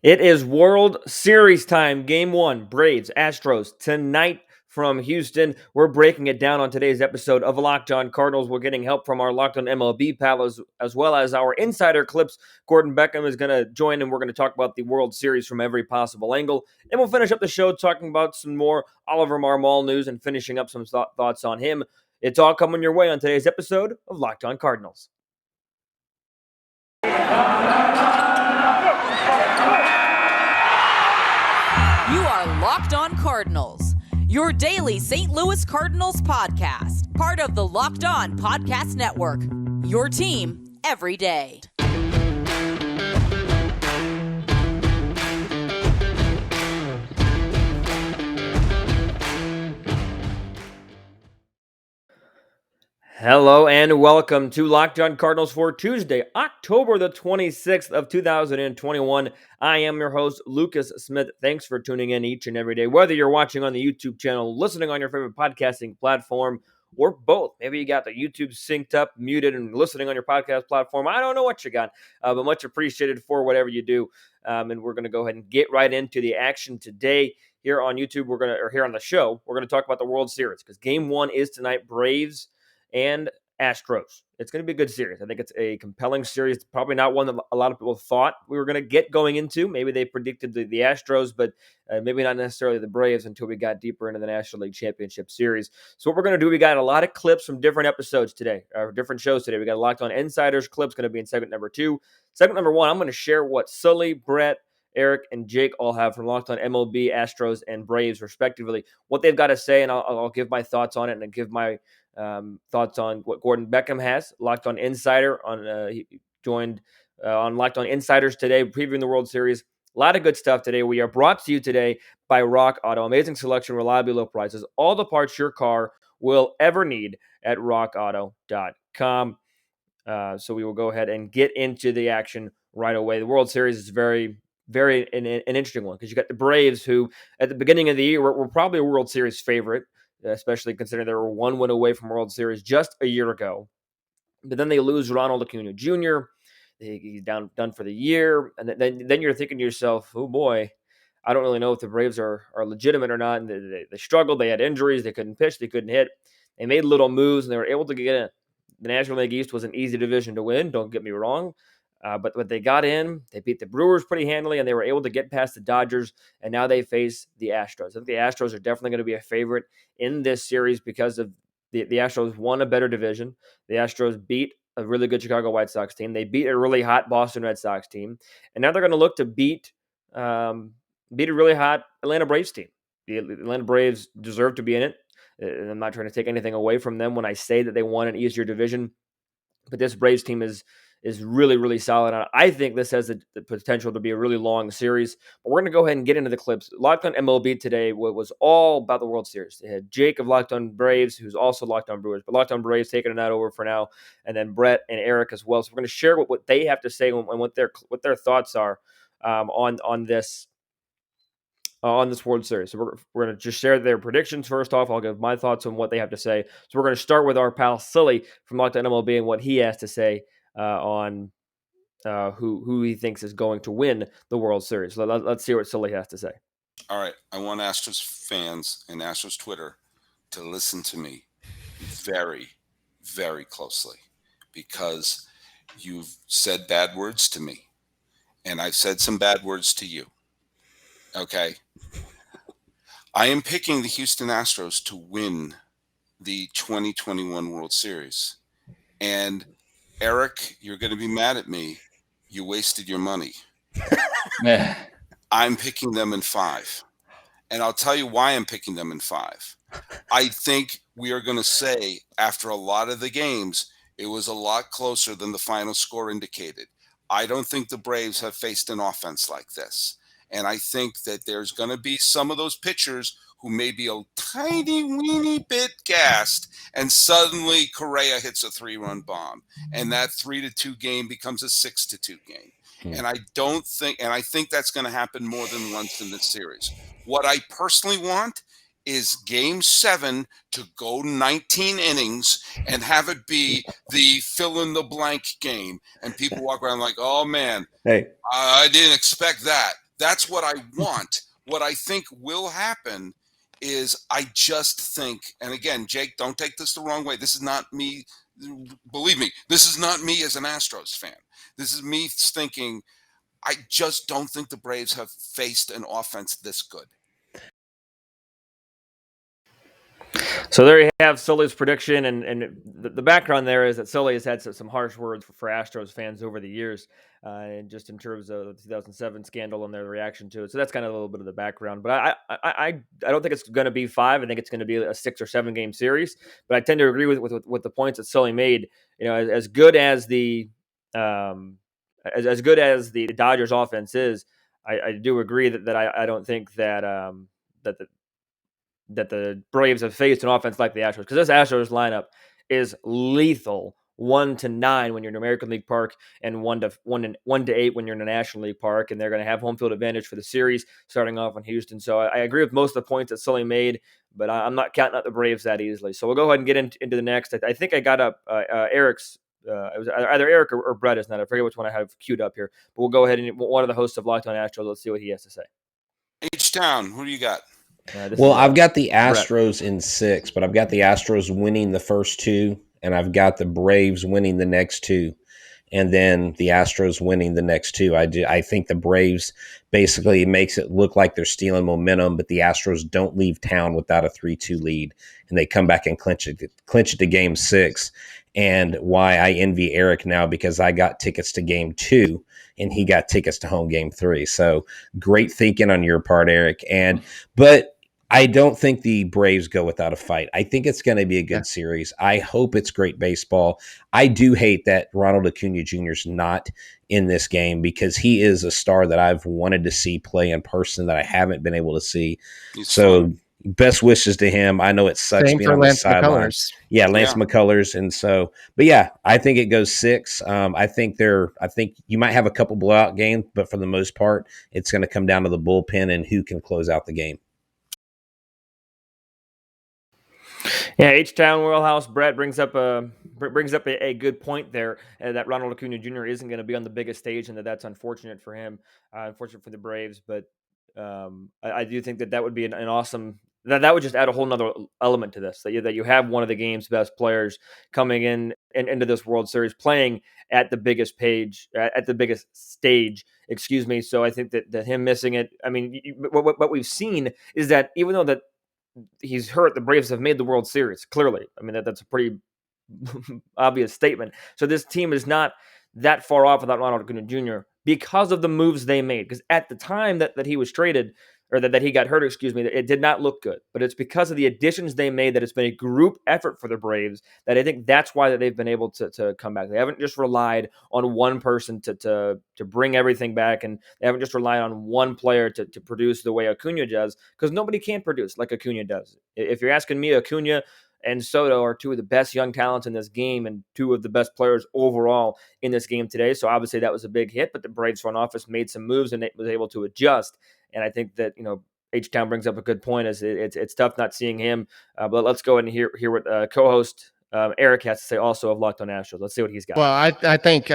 It is World Series time. Game 1, Braves, Astros, tonight from Houston. We're breaking it down on today's episode of Locked On Cardinals. We're getting help from our Locked On MLB pals as well as our insider clips. Gordon Beckham is going to join, and we're going to talk about the World Series from every possible angle. And we'll finish up the show talking about some more Oliver Marmol news and finishing up some thoughts on him. It's all coming your way on today's episode of Locked On Cardinals. You are Locked On Cardinals, your daily St. Louis Cardinals podcast, part of the Locked On Podcast Network, your team every day. Hello and welcome to Locked On Cardinals for Tuesday, October the 26th of 2021. I am your host, Lucas Smith. Thanks for tuning in each and every day, whether you're watching on the YouTube channel, listening on your favorite podcasting platform, or both. Maybe you got the YouTube synced up, muted, and listening on your podcast platform. I don't know what you got, but much appreciated for whatever you do. And we're going to go ahead and get right into the action today. Here on YouTube, here on the show, we're going to talk about the World Series because Game 1 is tonight, Braves and Astros. It's going to be a good series. I think it's a compelling series. Probably not one that a lot of people thought we were going to get going into. Maybe they predicted the Astros, but maybe not necessarily the Braves until we got deeper into the National League Championship Series. So what we're going to do, we got a lot of clips from different episodes today, or different shows today. We got a Locked On Insiders clips going to be in segment number 2. Segment number 1, I'm going to share what Sully, Brett, Eric, and Jake all have from Locked On MLB, Astros, and Braves, respectively. What they've got to say, and I'll give my thoughts on it, and I'll give my thoughts on what Gordon Beckham has. Locked On Insider he joined on Locked On Insiders today, previewing the World Series. A lot of good stuff today. We are brought to you today by Rock Auto. Amazing selection, reliably low prices, all the parts your car will ever need at rockauto.com. So we will go ahead and get into the action right away. The World Series is very an interesting one because you got the Braves, who at the beginning of the year were probably a World Series favorite, especially considering they were one win away from World Series just a year ago. But then they lose Ronald Acuna Jr. He's done for the year. And then you're thinking to yourself, oh boy, I don't really know if the Braves are legitimate or not. And they struggled. They had injuries. They couldn't pitch. They couldn't hit. They made little moves, and they were able to get in. The National League East was an easy division to win, don't get me wrong. But they got in, they beat the Brewers pretty handily, and they were able to get past the Dodgers, and now they face the Astros. I think the Astros are definitely going to be a favorite in this series because of the Astros won a better division. The Astros beat a really good Chicago White Sox team. They beat a really hot Boston Red Sox team, and now they're going to look to beat a really hot Atlanta Braves team. The Atlanta Braves deserve to be in it. And I'm not trying to take anything away from them when I say that they won an easier division, but this Braves team is really, really solid. I think this has the potential to be a really long series. But we're going to go ahead and get into the clips. Locked On MLB today was all about the World Series. They had Jake of Locked On Braves, who's also Locked On Brewers, but Locked On Braves taking it out over for now, and then Brett and Eric as well. So we're going to share what they have to say and what their thoughts are on this World Series. So we're going to just share their predictions first off. I'll give my thoughts on what they have to say. So we're going to start with our pal Sully from Locked On MLB and what he has to say on who he thinks is going to win the World Series. So let's see what Sully has to say. All right. I want Astros fans and Astros Twitter to listen to me very, very closely because you've said bad words to me and I've said some bad words to you. Okay. I am picking the Houston Astros to win the 2021 World Series. And Eric, you're going to be mad at me. You wasted your money. I'm picking them in 5. And I'll tell you why I'm picking them in 5. I think we are going to say after a lot of the games, it was a lot closer than the final score indicated. I don't think the Braves have faced an offense like this. And I think that there's going to be some of those pitchers who may be a tiny, weeny bit gassed, and suddenly Correa hits a 3-run bomb. And that 3-2 game becomes a 6-2 game. And I think that's going to happen more than once in this series. What I personally want is Game 7 to go 19 innings and have it be the fill-in-the-blank game. And people walk around like, oh, man, hey, I didn't expect that. That's what I want. What I think will happen is I just think, and again, Jake, don't take this the wrong way. This is not me. Believe me, this is not me as an Astros fan. This is me thinking, I just don't think the Braves have faced an offense this good. So there you have Sully's prediction, and the background there is that Sully has had some harsh words for Astros fans over the years, and just in terms of the 2007 scandal and their reaction to it. So that's kind of a little bit of the background. But I don't think it's going to be 5. I think it's going to be a 6 or 7 game series. But I tend to agree with the points that Sully made. You know, as good as the as good as the Dodgers offense is, I do agree that I don't think that that the Braves have faced an offense like the Astros, because this Astros lineup is lethal. 1 to 9 when you're in American League Park, and 1 to 8 when you're in a National League Park, and they're going to have home field advantage for the series starting off in Houston. So I agree with most of the points that Sully made, but I'm not counting out the Braves that easily. So we'll go ahead and get into the next. I think I got up Eric's. It was either Eric or Brett is not. I forget which one I have queued up here, but we'll go ahead and one of the hosts of Locked On Astros. Let's see what he has to say. H-Town, who do you got? Well, I've got the Astros in 6, but I've got the Astros winning the first 2, and I've got the Braves winning the next 2, and then the Astros winning the next 2. I think the Braves basically makes it look like they're stealing momentum, but the Astros don't leave town without a 3-2 lead, and they come back and clinch it to Game 6. And why I envy Eric now, because I got tickets to Game 2, and he got tickets to home Game 3. So great thinking on your part, Eric. But I don't think the Braves go without a fight. I think it's going to be a good series. I hope it's great baseball. I do hate that Ronald Acuna Jr. is not in this game, because he is a star that I've wanted to see play in person that I haven't been able to see. So best wishes to him. I know it sucks Same being for on the Lance sidelines. Yeah, Lance McCullers. And so, but yeah, I think it goes 6. I think you might have a couple blowout games, but for the most part, it's going to come down to the bullpen and who can close out the game. Yeah, H-Town Wheelhouse Brett brings up a good point there, that Ronald Acuna Jr. isn't going to be on the biggest stage, and that's unfortunate for him, unfortunate for the Braves. But I do think that would be an awesome. That would just add a whole nother element to this. That you have one of the game's best players coming in and into this World Series, playing at the biggest stage. Excuse me. So I think that him missing it. I mean, what we've seen is that even though that he's hurt, the Braves have made the World Series. Clearly, I mean that's a pretty obvious statement. So this team is not that far off without Ronald Acuna Jr. because of the moves they made. Because at the time that he was traded, or that he got hurt, excuse me, it did not look good. But it's because of the additions they made that it's been a group effort for the Braves, that I think that's why that they've been able to come back. They haven't just relied on one person to bring everything back, and they haven't just relied on one player to produce the way Acuna does, because nobody can produce like Acuna does. If you're asking me, Acuna and Soto are 2 of the best young talents in this game, and 2 of the best players overall in this game today. So obviously that was a big hit, but the Braves front office made some moves and it was able to adjust. And I think that, H-Town brings up a good point. Is it's tough not seeing him. But let's go ahead and hear what co-host Eric has to say also of Locked On Astros. Let's see what he's got. Well, I think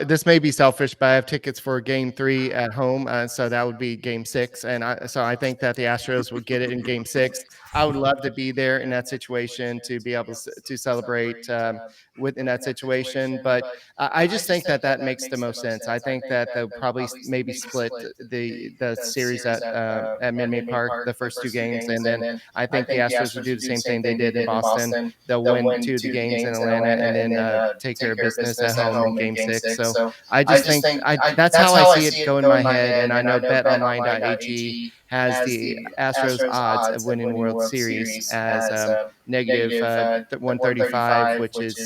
this may be selfish, but I have tickets for Game 3 at home, so that would be Game 6, and I think that the Astros would get it in Game 6. I would love to be there in that situation, to be able to celebrate within that situation, but I just think that makes the most sense. I think that they'll probably maybe split the series at Minute Park, the first 2 games, and then I think the Astros would do the same thing they did in Boston. They'll win 2 of the games in Atlanta, and then take care of business at home in Game 6. So I just think that's how I see it go in my head. And I know BetOnline.ag has the Astros odds of winning World Series as negative 135, which is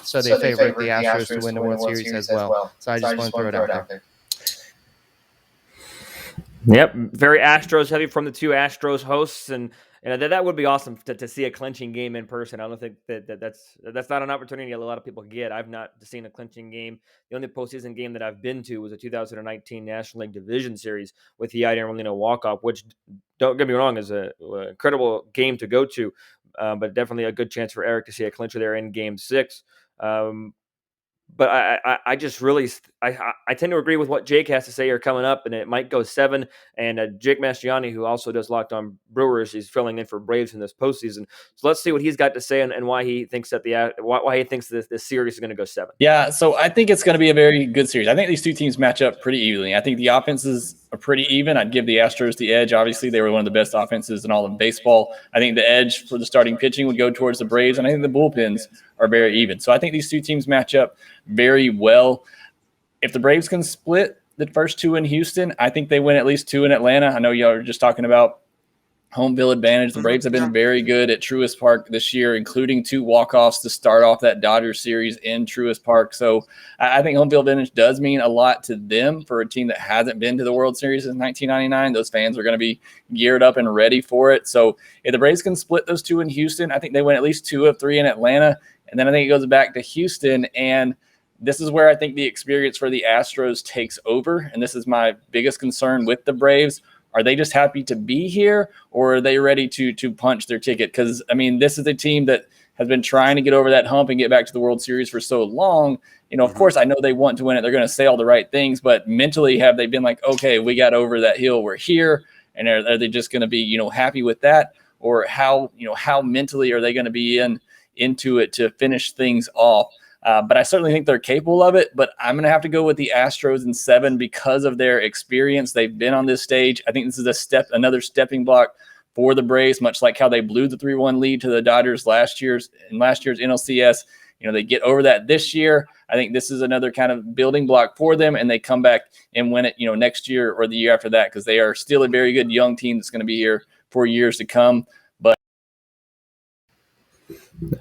so they favor the Astros to win the World Series as well. So I just want to throw it out there. Yep, very Astros heavy from the 2 Astros hosts, and that would be awesome to see a clinching game in person. I don't think that's not an opportunity a lot of people get. I've not seen a clinching game. The only postseason game that I've been to was a 2019 National League Division Series with the Yadier Molina walk-off, which, don't get me wrong, is an incredible game to go to, but definitely a good chance for Eric to see a clincher there in Game 6. But I just really I tend to agree with what Jake has to say here coming up, and it might go 7. And Jake Mastriani, who also does Locked On Brewers, he's filling in for Braves in this postseason. So let's see what he's got to say and why he thinks that why he thinks this series is going to go 7. Yeah, so I think it's going to be a very good series. I think these two teams match up pretty evenly. I think the offenses are pretty even. I'd give the Astros the edge. Obviously, they were one of the best offenses in all of baseball. I think the edge for the starting pitching would go towards the Braves, and I think the bullpens are very even. So I think these two teams match up very well. If the Braves can split the first 2 in Houston, I think they win at least 2 in Atlanta. I know y'all are just talking about home field advantage. The Braves have been very good at Truist Park this year, including 2 walk-offs to start off that Dodgers series in Truist Park. So I think home field advantage does mean a lot to them for a team that hasn't been to the World Series since 1999. Those fans are going to be geared up and ready for it. So if the Braves can split those 2 in Houston, I think they win at least 2 of 3 in Atlanta. And then I think it goes back to Houston, and this is where I think the experience for the Astros takes over. And this is my biggest concern with the Braves. Are they just happy to be here, or are they ready to punch their ticket? Because, I mean, this is a team that has been trying to get over that hump and get back to the World Series for so long. You know, of course, I know they want to win it. They're going to say all the right things, but mentally have they been like, okay, we got over that hill, we're here, and are they just going to be, you know, happy with that? Or how mentally are they going to be into it to finish things off? But I certainly think they're capable of it. But I'm going to have to go with the Astros in 7 because of their experience. They've been on this stage. I think this is another stepping block for the Braves, much like how they blew the 3-1 lead to the Dodgers last year's NLCS. You know, they get over that this year. I think this is another kind of building block for them, and they come back and win it, you know, next year or the year after that, because they are still a very good young team that's going to be here for years to come.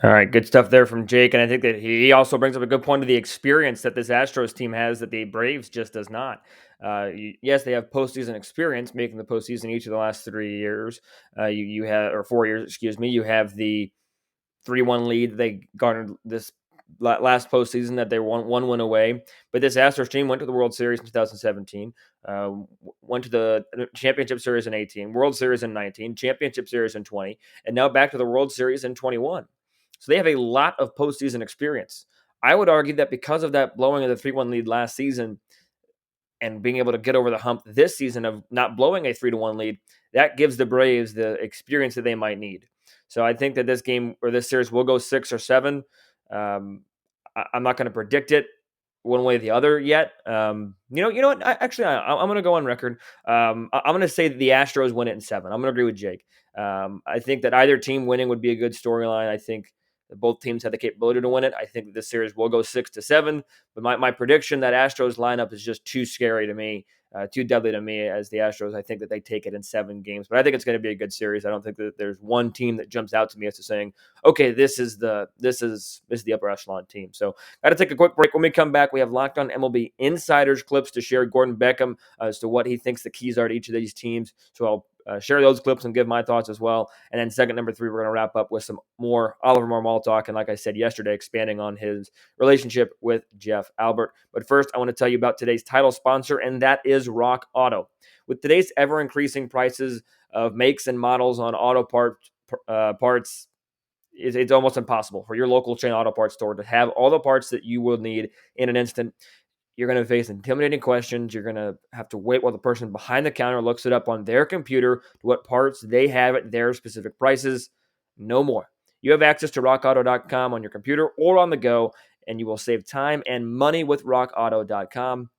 All right, good stuff there from Jake, and I think that he also brings up a good point of the experience that this Astros team has that the Braves just does not. Yes, they have postseason experience, making the postseason each of the last 3 years. You have, or 4 years, excuse me. You have the 3-1 lead they garnered this last postseason that they won 1 win away. But this Astros team went to the World Series in 2017, went to the Championship Series in 18, World Series in 19, Championship Series in 20, and now back to the World Series in 21. So they have a lot of postseason experience. I would argue that because of that blowing of the 3-1 lead last season and being able to get over the hump this season of not blowing a 3-1 lead, that gives the Braves the experience that they might need. So I think that this game or this series will go 6 or 7. I'm not going to predict it one way or the other yet. You know what? I'm going to go on record. I'm going to say that the Astros win it in 7. I'm going to agree with Jake. I think that either team winning would be a good storyline. I think that both teams have the capability to win it. I think that this series will go 6 to 7. But my prediction that Astros lineup is just too scary to me, too deadly to me as the Astros. I think that they take it in 7 games. But I think it's going to be a good series. I don't think that there's one team that jumps out to me as to saying, okay, this is the upper echelon team. So got to take a quick break. When we come back, we have Locked On MLB Insiders clips to share Gordon Beckham as to what he thinks the keys are to each of these teams. So I'll share those clips and give my thoughts as well. And then segment number 3, we're going to wrap up with some more Oliver Marmol talk. And like I said yesterday, expanding on his relationship with Jeff Albert. But first, I want to tell you about today's title sponsor, and that is Rock Auto. With today's ever-increasing prices of makes and models on auto parts, it's almost impossible for your local chain auto parts store to have all the parts that you will need in an instant. You're going to face intimidating questions. You're going to have to wait while the person behind the counter looks it up on their computer what parts they have at their specific prices. No more. You have access to rockauto.com on your computer or on the go, and you will save time and money with rockauto.com.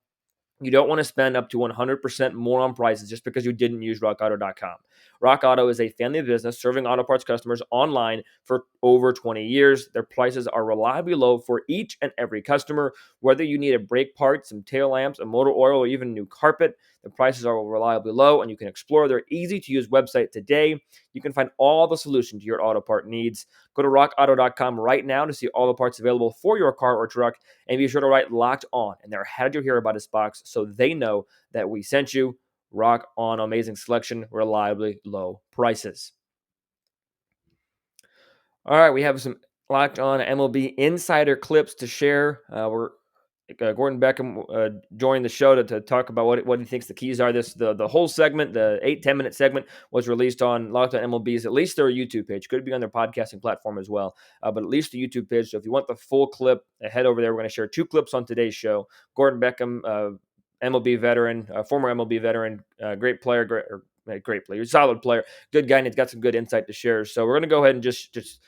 You don't want to spend up to 100% more on prices just because you didn't use rockauto.com. Rock Auto is a family business serving auto parts customers online for over 20 years. Their prices are reliably low for each and every customer. Whether you need a brake part, some tail lamps, a motor oil, or even new carpet, the prices are reliably low, and you can explore their easy-to-use website today. You can find all the solutions to your auto part needs. Go to rockauto.com right now to see all the parts available for your car or truck, and be sure to write Locked On in their How Did You Hear About Us box so they know that we sent you. Rock On, amazing selection, reliably low prices. All right, we have some Locked On MLB Insider clips to share. We're Gordon Beckham joined the show to talk about what he thinks the keys are. The whole segment, the 8-10 minute segment, was released on Locked On MLB's, at least their YouTube page. Could be on their podcasting platform as well, but at least the YouTube page. So if you want the full clip, head over there. We're going to share 2 clips on today's show. Gordon Beckham, MLB veteran, former MLB veteran, great player, great player, solid player, good guy, and he's got some good insight to share. So we're going to go ahead and just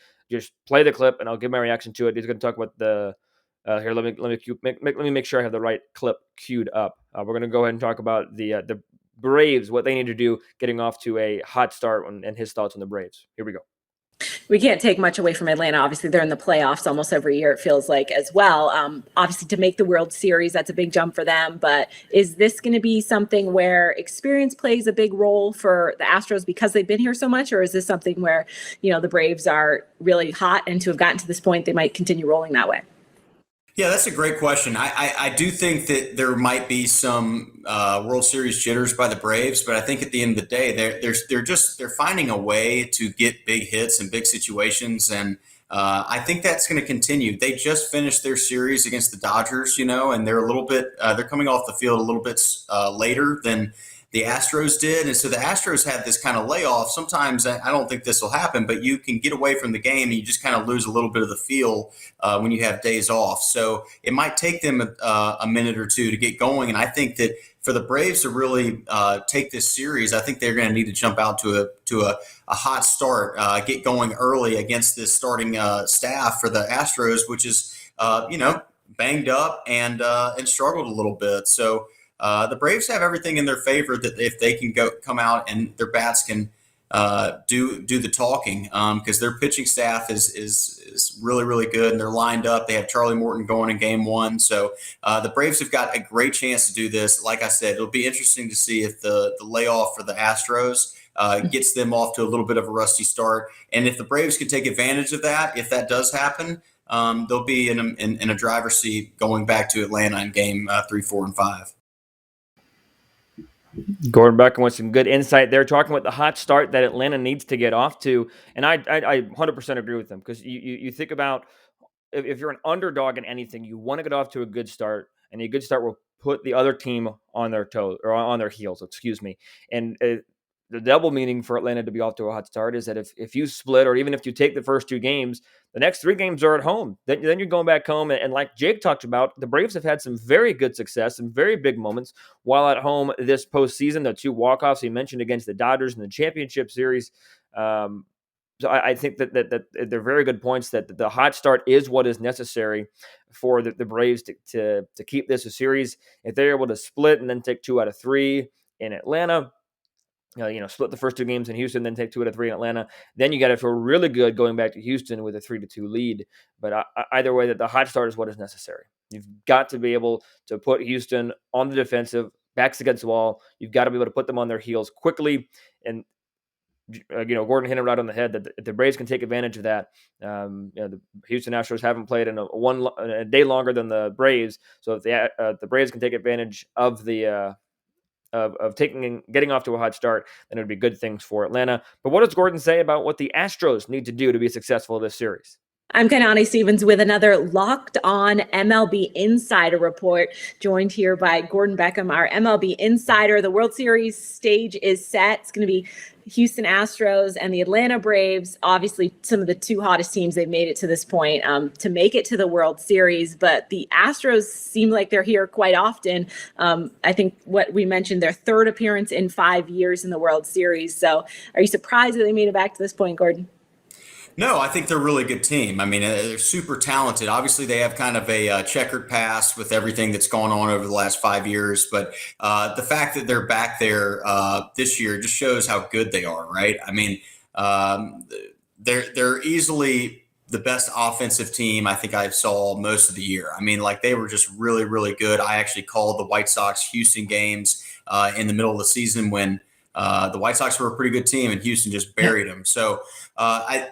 play the clip, and I'll give my reaction to it. He's going to talk about the here. Let me make sure I have the right clip queued up. We're going to go ahead and talk about the Braves, what they need to do, getting off to a hot start, and his thoughts on the Braves. Here we go. We can't take much away from Atlanta. Obviously, they're in the playoffs almost every year, it feels like, as well. Obviously, to make the World Series, that's a big jump for them. But is this going to be something where experience plays a big role for the Astros because they've been here so much? Or is this something where, the Braves are really hot, and to have gotten to this point, they might continue rolling that way? Yeah, that's a great question. I do think that there might be some World Series jitters by the Braves, but I think at the end of the day, they're finding a way to get big hits in big situations, and I think that's going to continue. They just finished their series against the Dodgers, and they're a little bit they're coming off the field a little bit later than the Astros did. And so the Astros had this kind of layoff. Sometimes I don't think this will happen, but you can get away from the game and you just kind of lose a little bit of the feel when you have days off. So it might take them a minute or two to get going. And I think that for the Braves to really take this series, I think they're going to need to jump out to a hot start, get going early against this starting staff for the Astros, which is, banged up and struggled a little bit. So the Braves have everything in their favor that if they can come out and their bats can do the talking, because their pitching staff is really, really good, and they're lined up. They have Charlie Morton going in game 1. So the Braves have got a great chance to do this. Like I said, it'll be interesting to see if the layoff for the Astros gets them off to a little bit of a rusty start. And if the Braves can take advantage of that, if that does happen, they'll be in a driver's seat going back to Atlanta in game 3, 4, and 5. Gordon Beckham with some good insight there, talking about the hot start that Atlanta needs to get off to. And I 100% agree with them, because you think about if you're an underdog in anything, you want to get off to a good start, and a good start will put the other team on their toes, or on their heels, And the double meaning for Atlanta to be off to a hot start is that if you split, or even if you take the first 2 games, the next 3 games are at home. Then you're going back home. And like Jake talked about, the Braves have had some very good success, some very big moments while at home this postseason. The 2 walk-offs he mentioned against the Dodgers in the championship series. So I think that they're very good points, that the hot start is what is necessary for the Braves to keep this a series. If they're able to split and then take 2 out of 3 in Atlanta, split the first 2 games in Houston, then take 2 out of 3 in Atlanta, then you got to feel really good going back to Houston with a 3-2 lead. But either way, that the hot start is what is necessary. You've got to be able to put Houston on the defensive, backs against the wall. You've got to be able to put them on their heels quickly. And Gordon hit it right on the head that the Braves can take advantage of that. The Houston Astros haven't played in a day longer than the Braves, so if the Braves can take advantage of the of getting off to a hot start, then it would be good things for Atlanta. But what does Gordon say about what the Astros need to do to be successful this series? I'm Kanani Stevens with another Locked On MLB Insider Report, joined here by Gordon Beckham, our MLB Insider. The World Series stage is set. It's going to be Houston Astros and the Atlanta Braves, obviously some of the 2 hottest teams. They've made it to this point to make it to the World Series, but the Astros seem like they're here quite often. I think what we mentioned, their 3rd appearance in 5 years in the World Series. So are you surprised that they made it back to this point, Gordon? No, I think they're a really good team. I mean, they're super talented. Obviously, they have kind of a checkered past with everything that's gone on over the last 5 years. But the fact that they're back there this year just shows how good they are, right? I mean, they're easily the best offensive team I think I saw most of the year. I mean, they were just really, really good. I actually called the White Sox-Houston games in the middle of the season when the White Sox were a pretty good team and Houston just buried them. So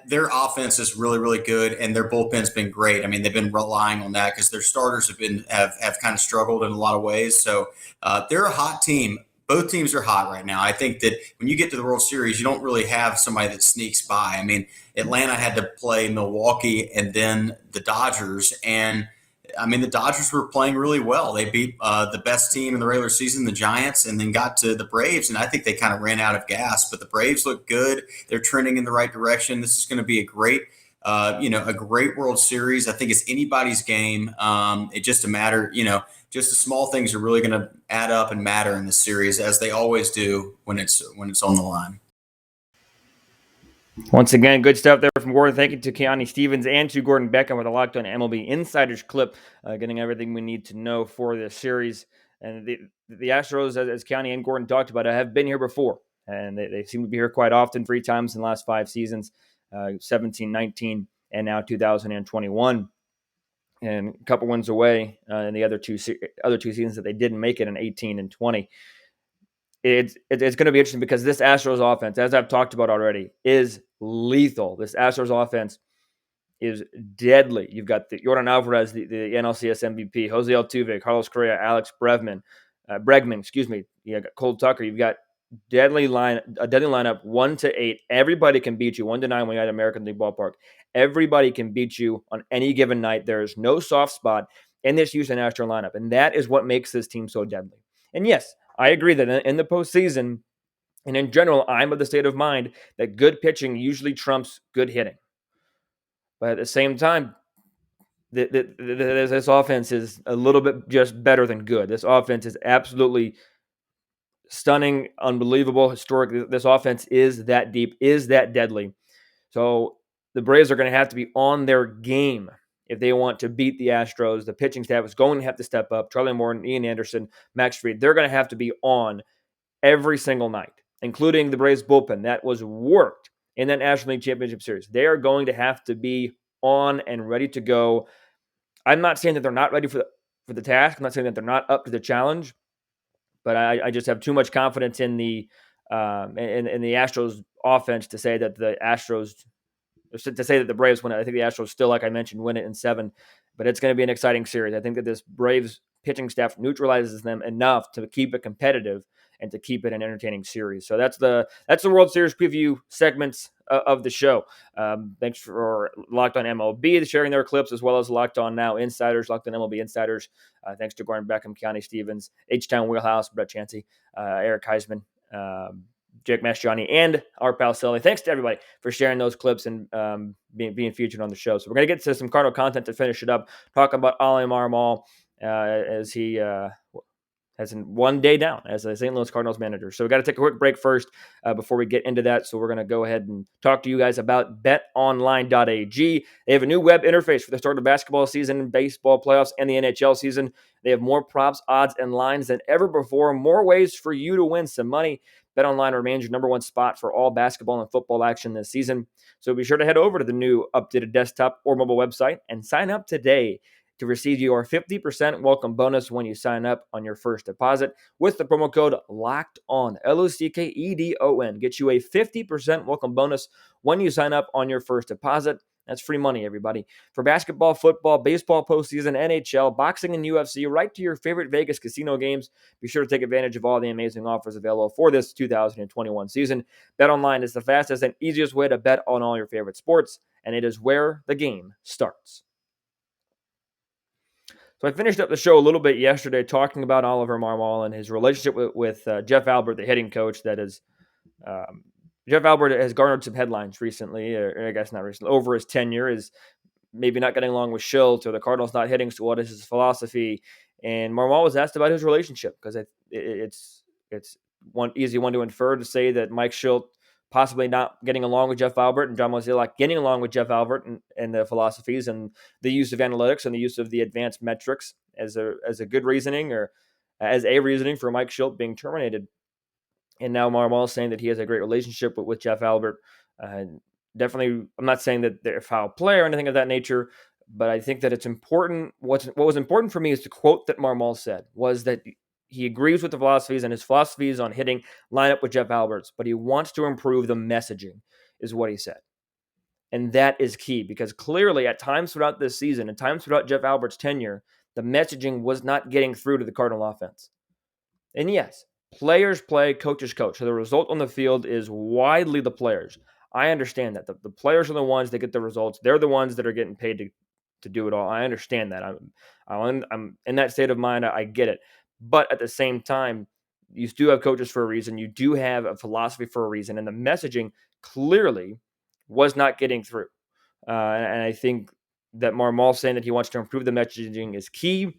their offense is really, really good, and their bullpen's been great. I mean, they've been relying on that because their starters have kind of struggled in a lot of ways. So they're a hot team. Both teams are hot right now. I think that when you get to the World Series, you don't really have somebody that sneaks by. I mean, Atlanta had to play Milwaukee and then the Dodgers, and I mean, the Dodgers were playing really well. They beat the best team in the regular season, the Giants, and then got to the Braves, and I think they kind of ran out of gas. But the Braves look good. They're trending in the right direction. This is going to be a great World Series. I think it's anybody's game. It's just a matter, just the small things are really going to add up and matter in this series, as they always do when it's on the line. Once again, good stuff there from Gordon. Thank you to Keani Stevens and to Gordon Beckham with a Locked On MLB Insiders clip, getting everything we need to know for this series. And the Astros, as Keani and Gordon talked about, have been here before, and they seem to be here quite often, 3 times in the last 5 seasons, 17, 19, and now 2021. And a couple wins away in the other two seasons that they didn't make it in 18 and 20. It's going to be interesting because this Astros offense, as I've talked about already, is lethal. This Astros offense is deadly. You've got Yordan Alvarez, the NLCS MVP, Jose Altuve, Carlos Correa, Alex Bregman, You got Cole Tucker. You've got a deadly lineup 1 to 8. Everybody can beat you 1 to 9 when you're at American League Ballpark. Everybody can beat you on any given night. There is no soft spot in this Houston Astros lineup, and that is what makes this team so deadly. And yes, I agree that in the postseason, and in general, I'm of the state of mind that good pitching usually trumps good hitting. But at the same time, this offense is a little bit just better than good. This offense is absolutely stunning, unbelievable, historic. This offense is that deep, is that deadly. So the Braves are going to have to be on their game if they want to beat the Astros. The pitching staff is going to have to step up. Charlie Morton, Ian Anderson, Max Fried, they're going to have to be on every single night, including the Braves bullpen that was worked in that National League Championship Series. They are going to have to be on and ready to go. I'm not saying that they're not ready for the task. I'm not saying that they're not up to the challenge, but I just have too much confidence in the Astros offense to say that the Braves win it. I think the Astros still, like I mentioned, win it in 7, but it's going to be an exciting series. I think that this Braves pitching staff neutralizes them enough to keep it competitive and to keep it an entertaining series. So that's the World Series preview segments of the show. Thanks for Locked On MLB sharing their clips, as well as Locked On Now Insiders, Locked On MLB Insiders. Thanks to Gordon Beckham, Keani Stevens, H-Town Wheelhouse, Brett Chansey, Eric Heisman, Jake Mastriani, and our pal Sully. Thanks to everybody for sharing those clips and being featured on the show. So we're going to get to some Cardinal content to finish it up, talking about Oliver Marmol as he has one day down as a St. Louis Cardinals manager. So we got to take a quick break first before we get into that. So we're going to go ahead and talk to you guys about BetOnline.ag. They have a new web interface for the start of basketball season, baseball playoffs, and the NHL season. They have more props, odds, and lines than ever before. More ways for you to win some money. BetOnline remains your number one spot for all basketball and football action this season. So be sure to head over to the new updated desktop or mobile website and sign up today to receive your 50% welcome bonus when you sign up on your first deposit with the promo code LOCKEDON, LOCKEDON. Get you a 50% welcome bonus when you sign up on your first deposit. That's free money, everybody. For basketball, football, baseball postseason, NHL, boxing, and UFC, right to your favorite Vegas casino games. Be sure to take advantage of all the amazing offers available for this 2021 season. BetOnline is the fastest and easiest way to bet on all your favorite sports, and it is where the game starts. So I finished up the show a little bit yesterday talking about Oliver Marmol and his relationship with Jeff Albert, the hitting coach. That is, Jeff Albert has garnered some headlines recently, or I guess not recently, over his tenure, is maybe not getting along with Schilt or the Cardinals not hitting. So what is his philosophy? And Marmol was asked about his relationship because it's one easy one to infer to say that Mike Schilt possibly not getting along with Jeff Albert and John Mozeliak getting along with Jeff Albert and the philosophies and the use of analytics and the use of the advanced metrics as a good reasoning or as a reasoning for Mike Schilt being terminated. And now Marmol is saying that he has a great relationship with Jeff Albert. Definitely, I'm not saying that they're a foul play or anything of that nature, but I think that it's important. What was important for me is the quote that Marmol said was that he agrees with the philosophies, and his philosophies on hitting line up with Jeff Albert's, but he wants to improve the messaging, is what he said. And that is key because clearly at times throughout this season and times throughout Jeff Albert's tenure, the messaging was not getting through to the Cardinal offense. And yes, players play, coaches coach. So the result on the field is widely the players. I understand that. The players are the ones that get the results. They're the ones that are getting paid to do it all. I understand that. I'm in that state of mind. I get it. But at the same time, you do have coaches for a reason. You do have a philosophy for a reason. And the messaging clearly was not getting through. And I think that Marmol saying that he wants to improve the messaging is key.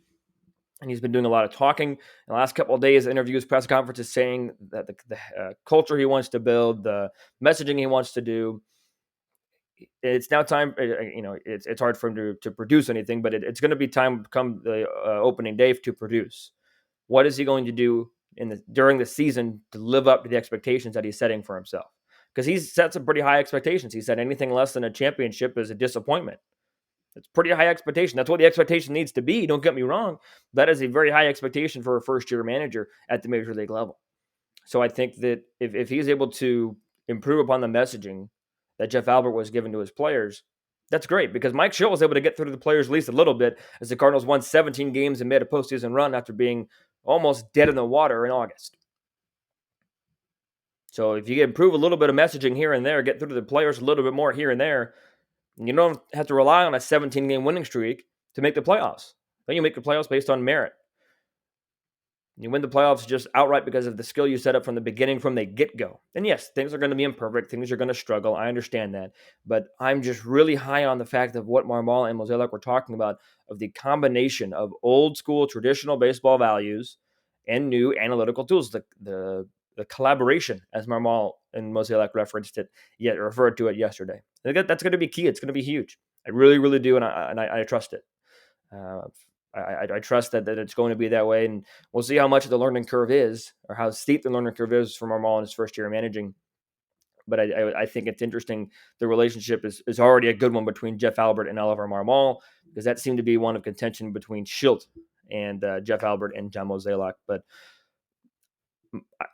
And he's been doing a lot of talking in the last couple of days, interviews, press conferences, saying that the culture he wants to build, the messaging he wants to do, it's now time. It's hard for him to produce anything, but it's going to be time come the opening day to produce. What is he going to do during the season to live up to the expectations that he's setting for himself? Because he's set some pretty high expectations. He said anything less than a championship is a disappointment. It's pretty high expectation. That's what the expectation needs to be. Don't get me wrong. That is a very high expectation for a first-year manager at the major league level. So I think that if he's able to improve upon the messaging that Jeff Albert was given to his players, that's great, because Mike Schill was able to get through to the players at least a little bit as the Cardinals won 17 games and made a postseason run after being almost dead in the water in August. So if you improve a little bit of messaging here and there, get through to the players a little bit more here and there, you don't have to rely on a 17-game winning streak to make the playoffs. Then you make the playoffs based on merit. You win the playoffs just outright because of the skill you set up from the beginning, from the get-go. And yes, things are going to be imperfect. Things are going to struggle. I understand that. But I'm just really high on the fact of what Marmol and Mozeliak were talking about, of the combination of old school traditional baseball values and new analytical tools, the collaboration, as Marmol and Mozeliak referred to it yesterday. I think that's going to be key. It's going to be huge. I really, really do, and I trust it. I trust that it's going to be that way, and we'll see how much the learning curve is, or how steep the learning curve is for Marmol in his first year of managing. But I think it's interesting. The relationship is already a good one between Jeff Albert and Oliver Marmol, because that seemed to be one of contention between Schilt and Jeff Albert and John Mozeliak. But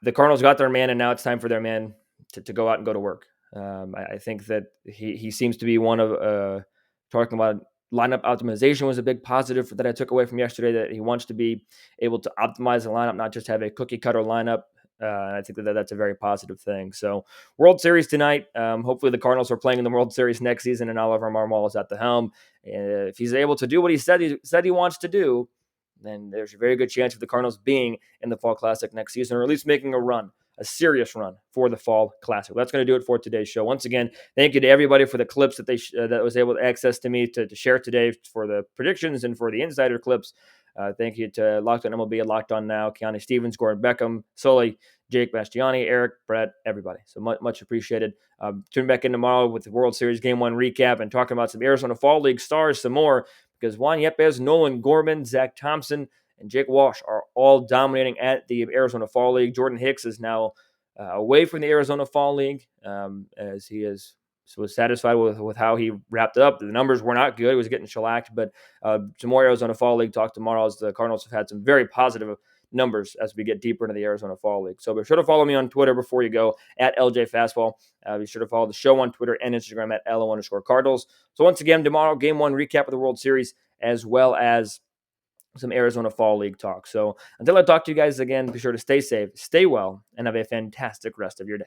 the Cardinals got their man, and now it's time for their man to go out and go to work. I think that he seems to be one of talking about lineup optimization was a big positive that I took away from yesterday, that he wants to be able to optimize the lineup, not just have a cookie cutter lineup. And I think that's a very positive thing. So World Series tonight. Hopefully the Cardinals are playing in the World Series next season, and Oliver Marmol is at the helm. If he's able to do what he said he wants to do, then there's a very good chance of the Cardinals being in the Fall Classic next season, or at least making a serious run for the Fall Classic. That's going to do it for today's show. Once again, thank you to everybody for the clips that that was able to access to me to share today, for the predictions and for the insider clips. Thank you to Locked On MLB and Locked On Now, Keanu Stevens, Gordon Beckham, Sully, Jake Bastiani, Eric, Brett, everybody. So much appreciated. Tune back in tomorrow with the World Series Game 1 recap and talking about some Arizona Fall League stars some more, because Juan Yepes, Nolan Gorman, Zach Thompson, and Jake Walsh are all dominating at the Arizona Fall League. Jordan Hicks is now away from the Arizona Fall League, as he was satisfied with how he wrapped it up. The numbers were not good. He was getting shellacked, but some more Arizona Fall League talk tomorrow, as the Cardinals have had some very positive numbers as we get deeper into the Arizona Fall League. So be sure to follow me on Twitter before you go, at LJ Fastball. Be sure to follow the show on Twitter and Instagram at LO_Cardinals. So once again, tomorrow, Game 1 recap of the World Series, as well as some Arizona Fall League talk. So until I talk to you guys again, be sure to stay safe, stay well, and have a fantastic rest of your day.